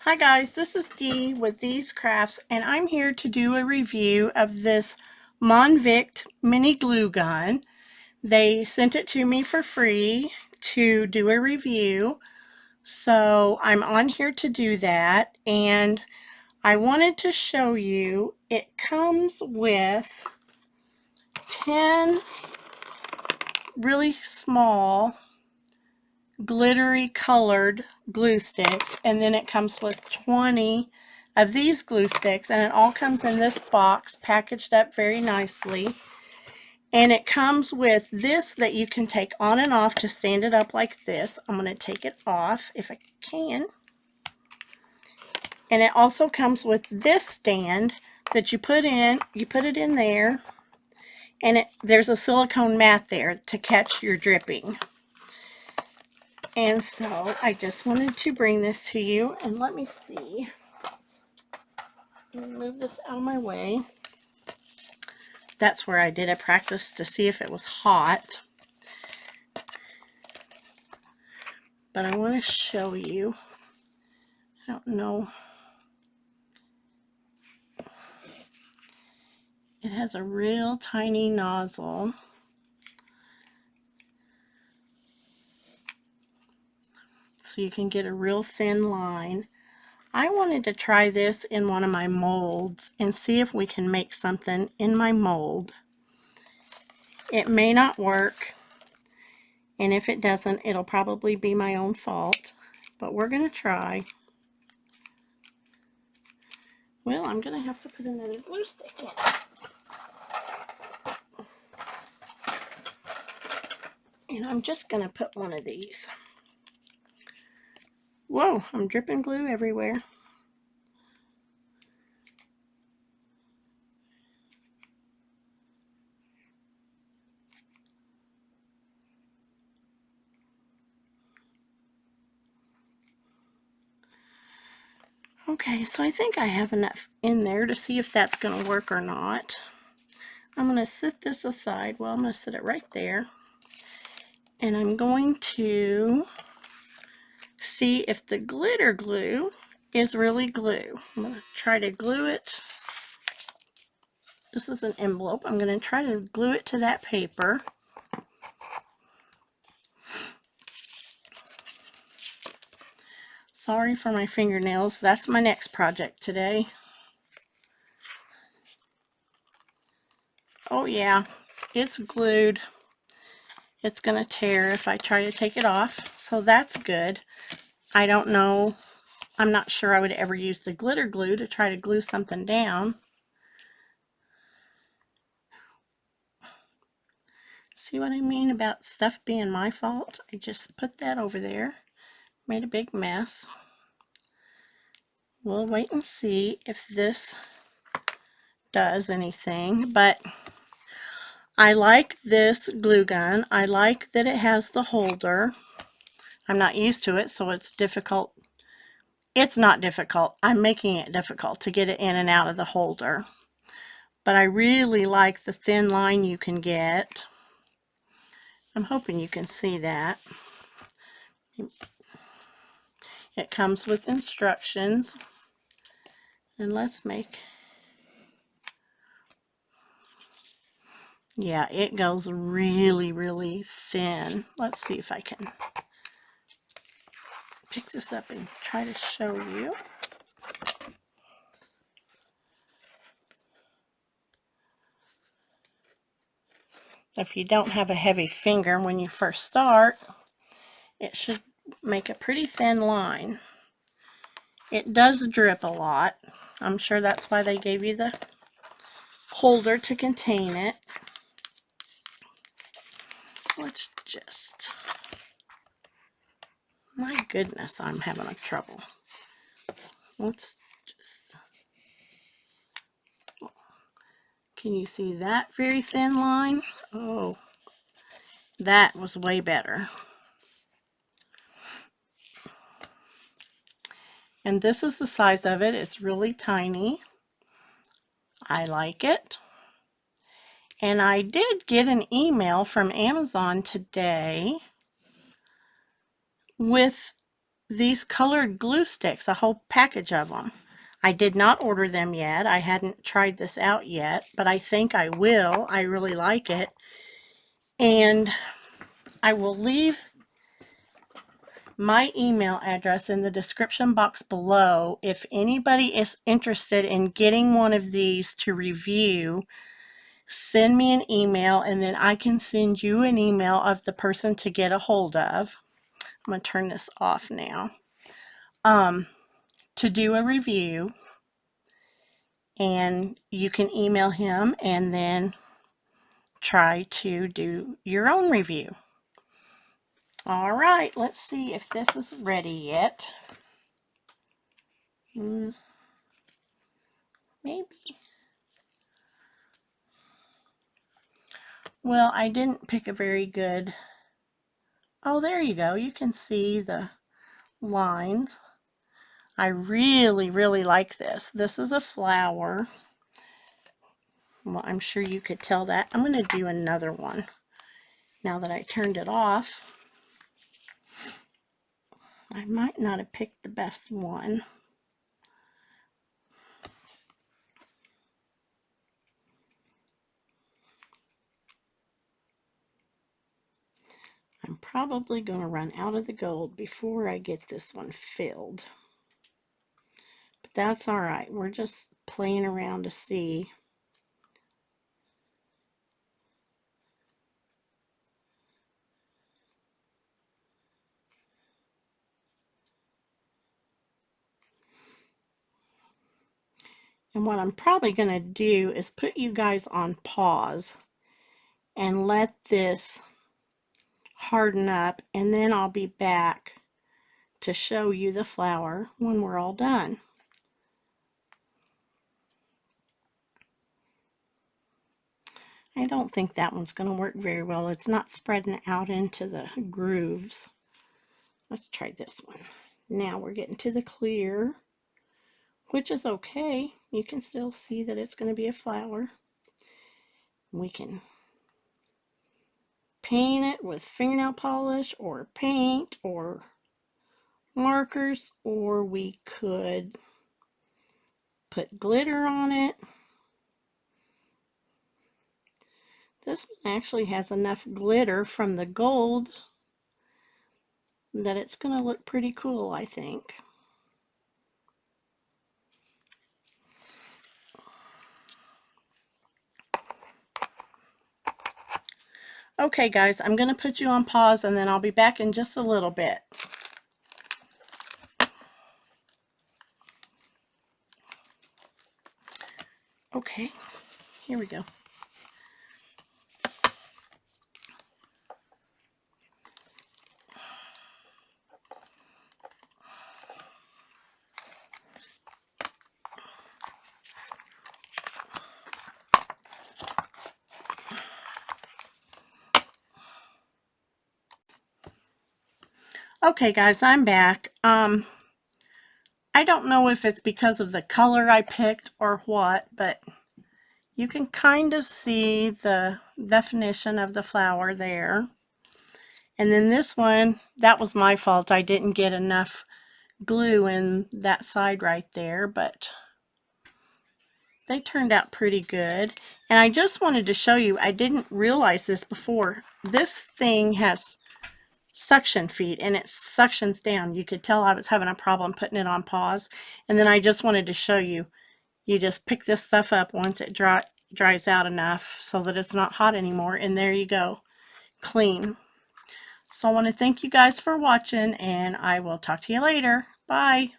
Hi guys, this is Dee with Dee's Crafts, and I'm here to do a review of this Monvict mini glue gun. They sent it to me for free to do a review, so I'm on here to do that. And I wanted to show you, it comes with 10 really small glittery colored glue sticks, and then it comes with 20 of these glue sticks, and it all comes in this box packaged up very nicely. And it comes with this that you can take on and off to stand it up like this. I'm going to take it off if I can. And it also comes with this stand that you put it in there, and there's a silicone mat there to catch your dripping. And so I just wanted to bring this to you, and let me see. Move this out of my way. That's where I did a practice to see if it was hot. But I want to show you. I don't know. It has a real tiny nozzle. So you can get a real thin line. I wanted to try this in one of my molds and see if we can make something in my mold. It may not work, and if it doesn't, it'll probably be my own fault, but we're going to try. Well, I'm going to have to put another glue stick in. And I'm just going to put one of these. Whoa, I'm dripping glue everywhere. Okay, so I think I have enough in there to see if that's going to work or not. I'm going to set this aside. Well, I'm going to set it right there. And I'm going to see if the glitter glue is really glue. I'm going to try to glue it. This is an envelope. I'm going to try to glue it to that paper. Sorry for my fingernails. That's my next project today. Oh yeah, it's glued. It's going to tear if I try to take it off. So that's good. I don't know. I'm not sure I would ever use the glitter glue to try to glue something down. See what I mean about stuff being my fault? I just put that over there. Made a big mess. We'll wait and see if this does anything, but I like this glue gun. I like that it has the holder. I'm not used to it, so it's difficult. It's not difficult. I'm making it difficult to get it in and out of the holder. But I really like the thin line you can get. I'm hoping you can see that. It comes with instructions. And let's make... Yeah, it goes really, really thin. Let's see if I can pick this up and try to show you. If you don't have a heavy finger when you first start, it should make a pretty thin line. It does drip a lot. I'm sure that's why they gave you the holder to contain it. Let's just... My goodness, I'm having a trouble. Let's just... Can you see that very thin line? Oh, that was way better. And this is the size of it. It's really tiny. I like it. And I did get an email from Amazon today with these colored glue sticks, a whole package of them. I did not order them yet. I hadn't tried this out yet, but I think I will. I really like it. And I will leave my email address in the description box below. If anybody is interested in getting one of these to review, send me an email and then I can send you an email of the person to get a hold of. I'm going to turn this off now. To do a review, and you can email him and then try to do your own review. All right, let's see if this is ready yet. Maybe. Well, I didn't pick a very good... Oh, there you go. You can see the lines. I really, really like this. This is a flower. Well, I'm sure you could tell that. I'm going to do another one now that I turned it off. I might not have picked the best one. I'm probably going to run out of the gold before I get this one filled. But that's all right. We're just playing around to see. And what I'm probably going to do is put you guys on pause and let this harden up, and then I'll be back to show you the flower when we're all done. I don't think that one's going to work very well. It's not spreading out into the grooves. Let's try this one. Now we're getting to the clear, which is okay. You can still see that it's going to be a flower. We can paint it with fingernail polish or paint or markers, or we could put glitter on it. This one actually has enough glitter from the gold that it's going to look pretty cool, I think. Okay guys, I'm going to put you on pause and then I'll be back in just a little bit. Okay, here we go. Okay guys, I'm back. I don't know if it's because of the color I picked or what, but you can kind of see the definition of the flower there. And then this one, that was my fault. I didn't get enough glue in that side right there, but they turned out pretty good. And I just wanted to show you, I didn't realize this before. This thing has suction feet and it suctions down. You could tell I was having a problem putting it on pause. And then I just wanted to show you, you just pick this stuff up once it dries out enough so that it's not hot anymore, and there you go, clean. So I want to thank you guys for watching, and I will talk to you later. Bye.